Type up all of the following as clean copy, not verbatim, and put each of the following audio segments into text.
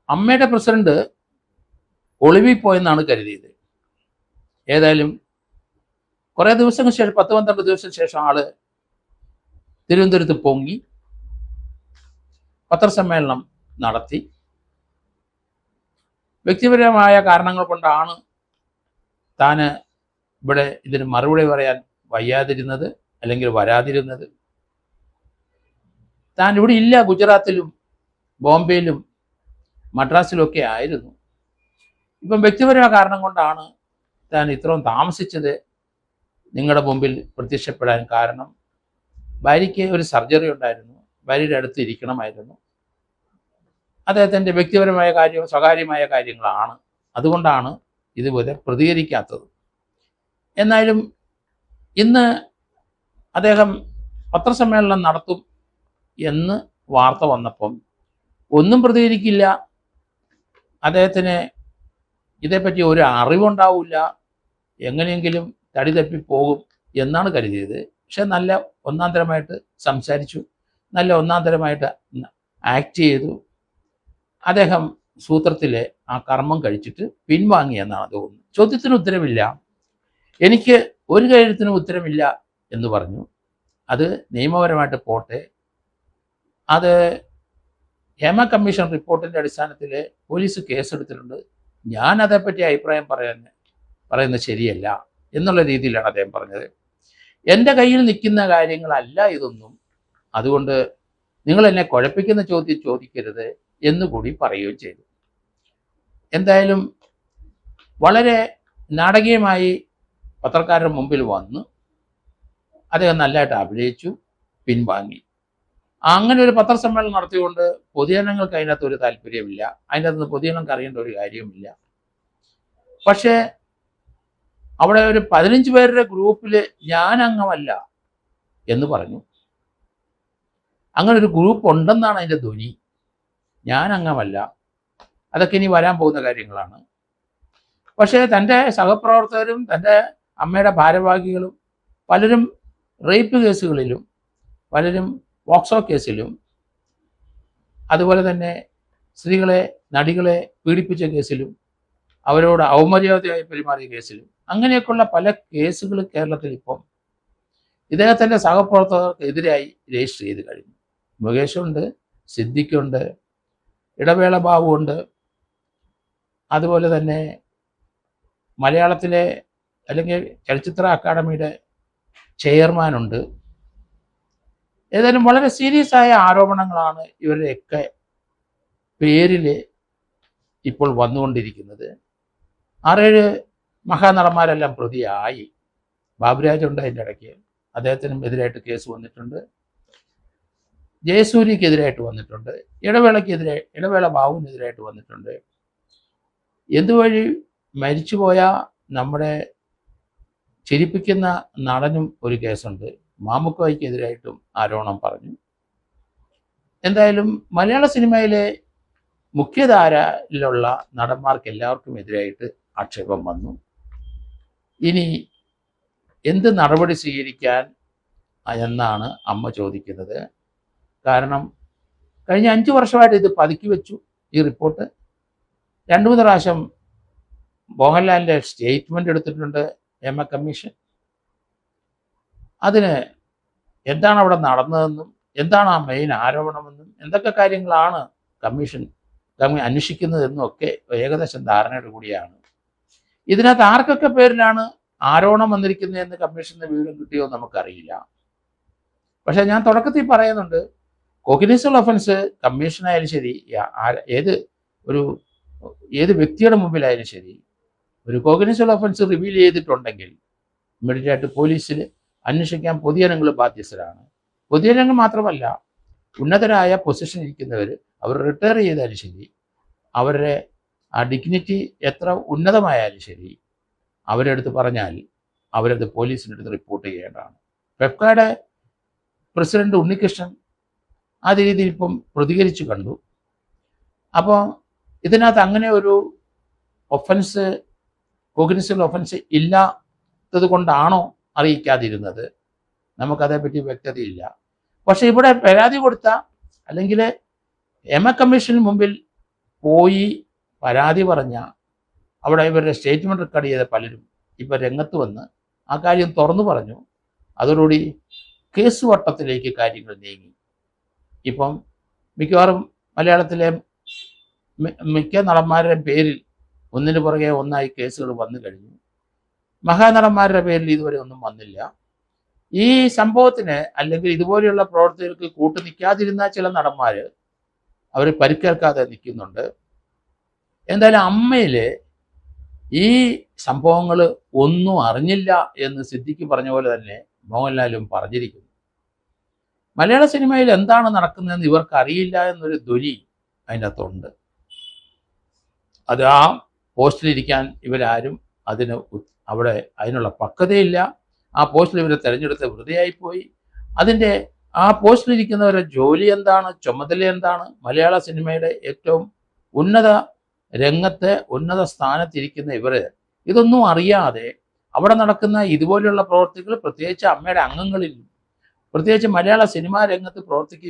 അമ്മയുടെ പ്രസിഡന്റ് ഒളിവിൽ പോയെന്നാണ് കരുതിയത്. ഏതായാലും കുറേ ദിവസങ്ങൾക്ക് ശേഷം 10-12 ദിവസത്തിന് ശേഷം ആള് തിരുവനന്തപുരത്ത് പൊങ്ങി പത്രസമ്മേളനം നടത്തി. വ്യക്തിപരമായ കാരണങ്ങൾ കൊണ്ടാണ് താന് ഇവിടെ ഇതിന് മറുപടി പറയാൻ വയ്യാതിരുന്നത്, അല്ലെങ്കിൽ വരാതിരുന്നത്. താൻ ഇവിടെ ഇല്ല, ഗുജറാത്തിലും ബോംബെയിലും മദ്രാസിലും ഒക്കെ ആയിരുന്നു. ഇപ്പം വ്യക്തിപരമായ കാരണം കൊണ്ടാണ് താൻ ഇത്രയും താമസിച്ചത് നിങ്ങളുടെ മുമ്പിൽ പ്രത്യക്ഷപ്പെടാൻ കാരണം. ഭാര്യയ്ക്ക് ഒരു സർജറി ഉണ്ടായിരുന്നു, ഭാര്യയുടെ അടുത്ത് ഇരിക്കണമായിരുന്നു. അദ്ദേഹത്തിൻ്റെ വ്യക്തിപരമായ കാര്യവും സ്വകാര്യമായ കാര്യങ്ങളാണ്, അതുകൊണ്ടാണ് ഇതുപോലെ പ്രതികരിക്കാത്തത്. എന്നാലും ഇന്ന് അദ്ദേഹം പത്രസമ്മേളനം നടത്തും എന്ന് വാർത്ത വന്നപ്പം ഒന്നും പ്രതികരിക്കില്ല, അദ്ദേഹത്തിന് ഇതേപ്പറ്റി ഒരു അറിവുണ്ടാവില്ല, എങ്ങനെയെങ്കിലും തടി തപ്പിപ്പോകും എന്നാണ് കരുതിയത്. പക്ഷെ നല്ല ഒന്നാന്തരമായിട്ട് സംസാരിച്ചു, നല്ല ഒന്നാന്തരമായിട്ട് ആക്ട് ചെയ്തു. അദ്ദേഹം സൂത്രത്തിലെ ആ കർമ്മം കഴിച്ചിട്ട് പിൻവാങ്ങി എന്നാണ് തോന്നുന്നത്. ചോദ്യത്തിന് ഉത്തരവില്ല, എനിക്ക് ഒരു കാര്യത്തിനും ഉത്തരമില്ല എന്ന് പറഞ്ഞു. അത് നിയമപരമായിട്ട് പോട്ടെ, അത് ഹേമ കമ്മീഷൻ റിപ്പോർട്ടിൻ്റെ അടിസ്ഥാനത്തിൽ പോലീസ് കേസെടുത്തിട്ടുണ്ട്, ഞാൻ അതേപ്പറ്റി അഭിപ്രായം പറയുന്നത് ശരിയല്ല എന്നുള്ള രീതിയിലാണ് അദ്ദേഹം പറഞ്ഞത്. എൻ്റെ കയ്യിൽ നിൽക്കുന്ന കാര്യങ്ങളല്ല ഇതൊന്നും, അതുകൊണ്ട് നിങ്ങൾ എന്നെ കുഴപ്പിക്കുന്ന ചോദ്യം ചോദിക്കരുത് എന്നുകൂടി പറയുകയും ചെയ്തു. എന്തായാലും വളരെ നാടകീയമായി പത്രക്കാരുടെ മുമ്പിൽ വന്ന് അദ്ദേഹം നല്ലതായിട്ട് അഭിനയിച്ചു, പിൻവാങ്ങി. അങ്ങനെ ഒരു പത്രസമ്മേളനം നടത്തിക്കൊണ്ട് പൊതുജനങ്ങൾക്ക് അതിനകത്ത് ഒരു താല്പര്യമില്ല, അതിൻ്റെ അകത്ത് പൊതുജനങ്ങൾക്ക് അറിയേണ്ട ഒരു കാര്യവുമില്ല. പക്ഷേ അവിടെ ഒരു 15 പേരുടെ ഗ്രൂപ്പിൽ ഞാൻ അംഗമല്ല എന്ന് പറഞ്ഞു. അങ്ങനെ ഒരു ഗ്രൂപ്പ് ഉണ്ടെന്നാണ് അതിൻ്റെ ധ്വനി. ഞാൻ അംഗമല്ല, അതൊക്കെ ഇനി വരാൻ പോകുന്ന കാര്യങ്ങളാണ്. പക്ഷേ തൻ്റെ സഹപ്രവർത്തകരും തൻ്റെ അമ്മയുടെ ഭാരവാഹികളും പലരും റേപ്പ് കേസുകളിലും, പലരും പോക്സോ കേസിലും, അതുപോലെ തന്നെ സ്ത്രീകളെ, നടികളെ പീഡിപ്പിച്ച കേസിലും, അവരോട് ഔമര്യാദയായി പെരുമാറിയ കേസിലും, അങ്ങനെയൊക്കെയുള്ള പല കേസുകൾ കേരളത്തിൽ ഇപ്പം ഇദ്ദേഹത്തിൻ്റെ സഹപ്രവർത്തകർക്കെതിരായി രജിസ്റ്റർ ചെയ്ത് കഴിഞ്ഞു. മുകേഷുണ്ട്, സിദ്ദിഖുണ്ട്, ഇടവേള ബാബു ഉണ്ട്, അതുപോലെ തന്നെ മലയാളത്തിലെ അല്ലെങ്കിൽ ചലച്ചിത്ര അക്കാദമിയുടെ ചെയർമാനുണ്ട്. ഏതായാലും വളരെ സീരിയസ് ആയ ആരോപണങ്ങളാണ് ഇവരുടെയൊക്കെ പേരിൽ ഇപ്പോൾ വന്നുകൊണ്ടിരിക്കുന്നത്. 6-7 മഹാനടന്മാരെല്ലാം പ്രതിയായി. ബാബുരാജ് ഉണ്ട് അതിൻ്റെ ഇടയ്ക്ക്, അദ്ദേഹത്തിനും എതിരായിട്ട് കേസ് വന്നിട്ടുണ്ട്. ജയസൂര്യക്കെതിരായിട്ട് വന്നിട്ടുണ്ട്, ഇടവേള ബാബുവിനെതിരായിട്ട് വന്നിട്ടുണ്ട്. എന്തുവഴി മരിച്ചുപോയ നമ്മുടെ ചിരിപ്പിക്കുന്ന നടനും ഒരു കേസുണ്ട്, മാമുക്കോയ്ക്കെതിരായിട്ടും ആരോപണം പറഞ്ഞു. എന്തായാലും മലയാള സിനിമയിലെ മുഖ്യധാരയിലുള്ള നടന്മാർക്ക് എല്ലാവർക്കും എതിരായിട്ട് ആക്ഷേപം വന്നു. ഇനി എന്ത് നടപടി സ്വീകരിക്കാൻ എന്നാണ് അമ്മ ചോദിക്കുന്നത്. കാരണം കഴിഞ്ഞ 5 വർഷമായിട്ട് ഇത് പതുക്കി വെച്ചു. ഈ റിപ്പോർട്ട് 2-3 പ്രാവശ്യം മോഹൻലാലിൻ്റെ സ്റ്റേറ്റ്മെൻ്റ് എടുത്തിട്ടുണ്ട് ഹേമ കമ്മീഷൻ. അതിന് എന്താണ് അവിടെ നടന്നതെന്നും എന്താണ് ആ മെയിൻ ആരോപണമെന്നും എന്തൊക്കെ കാര്യങ്ങളാണ് കമ്മീഷൻ അന്വേഷിക്കുന്നതെന്നും ഒക്കെ ഏകദേശം ധാരണയോട് കൂടിയാണ്. ഇതിനകത്ത് ആർക്കൊക്കെ പേരിലാണ് ആരോപണം വന്നിരിക്കുന്നതെന്ന് കമ്മീഷന് വിവരം കിട്ടിയോ നമുക്കറിയില്ല. പക്ഷേ ഞാൻ തുടക്കത്തിൽ പറയുന്നുണ്ട്, കോഗ്നിസബിൾ ഒഫൻസ് കമ്മീഷനായാലും ശരി, ഏത് വ്യക്തിയുടെ മുമ്പിലായാലും ശരി, ഒരു കോഗ്നിസബിൾ ഒഫൻസ് റിവീൽ ചെയ്തിട്ടുണ്ടെങ്കിൽ ഇമ്മീഡിയറ്റായിട്ട് പോലീസിൽ അന്വേഷിക്കാൻ പൊതുജനങ്ങൾ ബാധ്യസ്ഥരാണ്. പൊതുജനങ്ങൾ മാത്രമല്ല, ഉന്നതരായ പൊസിഷൻ ഇരിക്കുന്നവർ, അവർ റിട്ടയർ ചെയ്താലും ശരി, അവരുടെ ആ ഡിഗ്നിറ്റി എത്ര ഉന്നതമായാലും ശരി, അവരെടുത്ത് പറഞ്ഞാൽ അവരത് പോലീസിൻ്റെ അടുത്ത് റിപ്പോർട്ട് ചെയ്യേണ്ടതാണ്. പെപ്കയുടെ പ്രസിഡന്റ് ഉണ്ണികൃഷ്ണൻ ആ രീതിയിൽ ഇപ്പം പ്രതികരിച്ചു കണ്ടു. അപ്പോൾ ഇതിനകത്ത് അങ്ങനെ ഒരു ഒഫൻസ്, കോഗ്നിസബിൾ ഒഫൻസ് ഇല്ലാത്തത് കൊണ്ടാണോ അറിയിക്കാതിരുന്നത്, നമുക്കതേപ്പറ്റി വ്യക്തതയില്ല. പക്ഷെ ഇവിടെ പരാതി കൊടുത്ത അല്ലെങ്കിൽ ഹേമ കമ്മീഷന് മുമ്പിൽ പോയി പരാതി പറഞ്ഞ അവിടെ ഇവരുടെ സ്റ്റേറ്റ്മെൻറ്റ് റെക്കോർഡ് ചെയ്ത പലരും ഇപ്പം രംഗത്ത് വന്ന് ആ കാര്യം തുറന്നു പറഞ്ഞു. അതോടുകൂടി കേസ് വട്ടത്തിലേക്ക് കാര്യങ്ങൾ നീങ്ങി. ഇപ്പം മിക്കവാറും മലയാളത്തിലെ മിക്ക നടന്മാരുടെയും പേരിൽ ഒന്നിനു പുറകെ ഒന്നായി കേസുകൾ വന്നു കഴിഞ്ഞു. മഹാനടന്മാരുടെ പേരിൽ ഇതുവരെ ഒന്നും വന്നില്ല. ഈ സംഭവത്തിന് അല്ലെങ്കിൽ ഇതുപോലെയുള്ള പ്രവർത്തകർക്ക് കൂട്ടു നിൽക്കാതിരുന്ന ചില നടന്മാർ അവർ പരിക്കേൽക്കാതെ നിൽക്കുന്നുണ്ട്. എന്തായാലും അമ്മയിൽ ഈ സംഭവങ്ങൾ ഒന്നും അറിഞ്ഞില്ല എന്ന് സിദ്ദിഖ് പറഞ്ഞ പോലെ തന്നെ മോഹൻലാലും പറഞ്ഞിരിക്കുന്നു. മലയാള സിനിമയിൽ എന്താണ് നടക്കുന്നതെന്ന് ഇവർക്ക് അറിയില്ല എന്നൊരു ധ്വനി അതിൻ്റെ അകത്തുണ്ട്. അത് ആ പോസ്റ്റിലിരിക്കാൻ ഇവരാരും അവിടെ അതിനുള്ള പക്വതയില്ല. ആ പോസ്റ്റിൽ ഇവരെ തിരഞ്ഞെടുത്ത് വെറുതെയായിപ്പോയി. അതിൻ്റെ ആ പോസ്റ്റിലിരിക്കുന്നവരുടെ ജോലി എന്താണ്, ചുമതല എന്താണ്, മലയാള സിനിമയുടെ ഏറ്റവും ഉന്നത രംഗത്തെ ഉന്നത സ്ഥാനത്തിരിക്കുന്ന ഇവർ ഇതൊന്നും അറിയാതെ അവിടെ നടക്കുന്ന ഇതുപോലെയുള്ള പ്രവർത്തികൾ, പ്രത്യേകിച്ച് അമ്മയുടെ അംഗങ്ങളിൽ, പ്രത്യേകിച്ച് മലയാള സിനിമാ രംഗത്ത്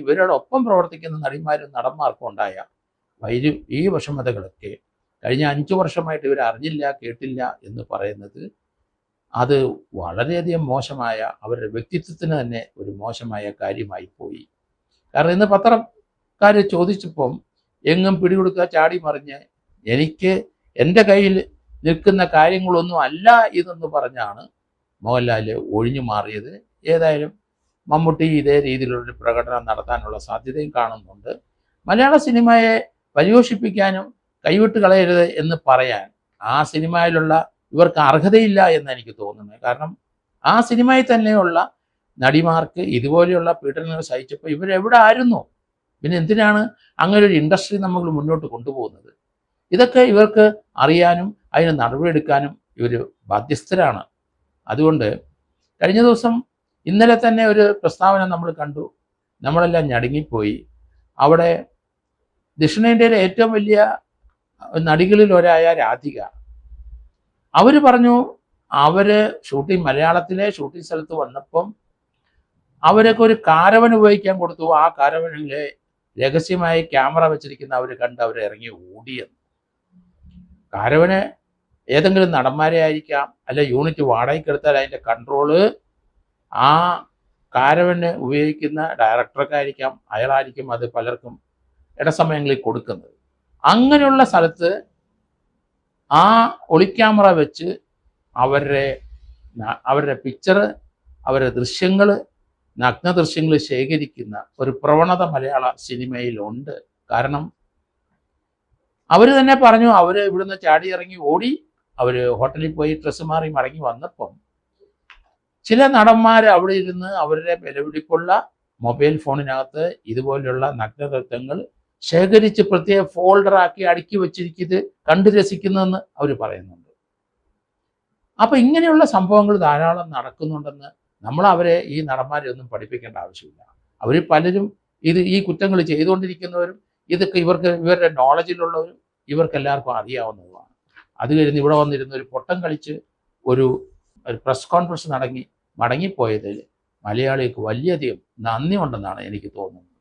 ഇവരോടൊപ്പം പ്രവർത്തിക്കുന്ന നടിമാരും നടന്മാർക്കും ഉണ്ടായ ഈ വിഷമതകളൊക്കെ കഴിഞ്ഞ 5 വർഷമായിട്ട് ഇവർ അറിഞ്ഞില്ല, കേട്ടില്ല എന്ന് പറയുന്നത് അത് വളരെയധികം മോശമായ, അവരുടെ വ്യക്തിത്വത്തിന് തന്നെ ഒരു മോശമായ കാര്യമായി പോയി. കാരണം ഇന്ന് പത്രക്കാർ ചോദിച്ചപ്പം എങ്ങും പിടികൊടുക്കുക, ചാടി മറിഞ്ഞ് എനിക്ക് എൻ്റെ കയ്യിൽ നിൽക്കുന്ന കാര്യങ്ങളൊന്നും അല്ല ഇതെന്ന് പറഞ്ഞാണ് മോഹൻലാൽ ഒഴിഞ്ഞു മാറിയത്. ഏതായാലും മമ്മൂട്ടി ഇതേ രീതിയിലുള്ളൊരു പ്രകടനം നടത്താനുള്ള സാധ്യതയും കാണുന്നുണ്ട്. മലയാള സിനിമയെ പരിപോഷിപ്പിക്കാനും കൈവിട്ട് കളയരുത് എന്ന് പറയാൻ ആ സിനിമയിലുള്ള ഇവർക്ക് അർഹതയില്ല എന്ന് എനിക്ക് തോന്നുന്നത്. കാരണം ആ സിനിമയിൽ തന്നെയുള്ള നടിമാർക്ക് ഇതുപോലെയുള്ള പീഡനങ്ങൾ സഹിച്ചപ്പോൾ ഇവരെവിടെ ആയിരുന്നു? പിന്നെ എന്തിനാണ് അങ്ങനെ ഒരു ഇൻഡസ്ട്രി നമ്മൾ മുന്നോട്ട് കൊണ്ടുപോകുന്നത്? ഇതൊക്കെ ഇവർക്ക് അറിയാനും അതിന് നടപടിയെടുക്കാനും ഇവർ ബാധ്യസ്ഥരാണ്. അതുകൊണ്ട് കഴിഞ്ഞ ദിവസം ഇന്നലെ തന്നെ ഒരു പ്രസ്താവന നമ്മൾ കണ്ടു, നമ്മളെല്ലാം ഞടുങ്ങിപ്പോയി. അവിടെ ദക്ഷിണേന്ത്യയിലെ ഏറ്റവും വലിയ നടികളിൽ ഒരായ രാധിക, അവർ പറഞ്ഞു അവർ മലയാളത്തിലെ ഷൂട്ടിംഗ് സ്ഥലത്ത് വന്നപ്പം അവരൊക്കെ ഒരു കാരവൻ ഉപയോഗിക്കാൻ കൊടുത്തു. ആ കാരവനിലെ രഹസ്യമായി ക്യാമറ വെച്ചിരിക്കുന്ന അവർ കണ്ട് അവർ ഇറങ്ങി ഓടിയെന്ന്. കാരവന് ഏതെങ്കിലും നടന്മാരെ ആയിരിക്കാം, അല്ല യൂണിറ്റ് വാടകയ്ക്ക് എടുത്താൽ അതിൻ്റെ കൺട്രോള് ആ കാരവന് ഉപയോഗിക്കുന്ന ഡയറക്ടർക്കായിരിക്കാം, അയാളായിരിക്കും അത് പലർക്കും ഇടസമയങ്ങളിൽ കൊടുക്കുന്നത്. അങ്ങനെയുള്ള സ്ഥലത്ത് ആ ഒളിക്യാമറ വെച്ച് അവരുടെ പിക്ചർ, അവരുടെ ദൃശ്യങ്ങൾ, നഗ്ന ദൃശ്യങ്ങൾ ശേഖരിക്കുന്ന ഒരു പ്രവണത മലയാള സിനിമയിലുണ്ട്. കാരണം അവർ തന്നെ പറഞ്ഞു, അവർ ഇവിടുന്ന് ചാടി ഇറങ്ങി ഓടി, അവർ ഹോട്ടലിൽ പോയി ഡ്രസ്സ് മാറി മടങ്ങി വന്നപ്പം ചില നടന്മാർ അവിടെ ഇരുന്ന് അവരുടെ വിലപിടിപ്പുള്ള മൊബൈൽ ഫോണിനകത്ത് ഇതുപോലെയുള്ള നഗ്നദൃശ്യങ്ങൾ ശേഖരിച്ച് പ്രത്യേക ഫോൾഡറാക്കി അടുക്കി വെച്ചിരിക്കുന്നത് കണ്ടു രസിക്കുന്നതെന്ന് അവർ പറയുന്നുണ്ട്. അപ്പം ഇങ്ങനെയുള്ള സംഭവങ്ങൾ ധാരാളം നടക്കുന്നുണ്ടെന്ന് നമ്മൾ ഈ നടന്മാരെ ഒന്നും പഠിപ്പിക്കേണ്ട ആവശ്യമില്ല. അവർ പലരും ഈ കുറ്റങ്ങൾ ചെയ്തുകൊണ്ടിരിക്കുന്നവരും ഇതൊക്കെ ഇവരുടെ നോളജിലുള്ളവരും ഇവർക്കെല്ലാവർക്കും അറിയാവുന്നതുമാണ്. അത് കഴിഞ്ഞ് ഇവിടെ വന്നിരുന്ന ഒരു പൊട്ടം കളിച്ച് ഒരു പ്രസ് കോൺഫറൻസ് മടങ്ങിപ്പോയതിൽ മലയാളികൾക്ക് വലിയധികം നന്ദി ഉണ്ടെന്നാണ് എനിക്ക് തോന്നുന്നത്.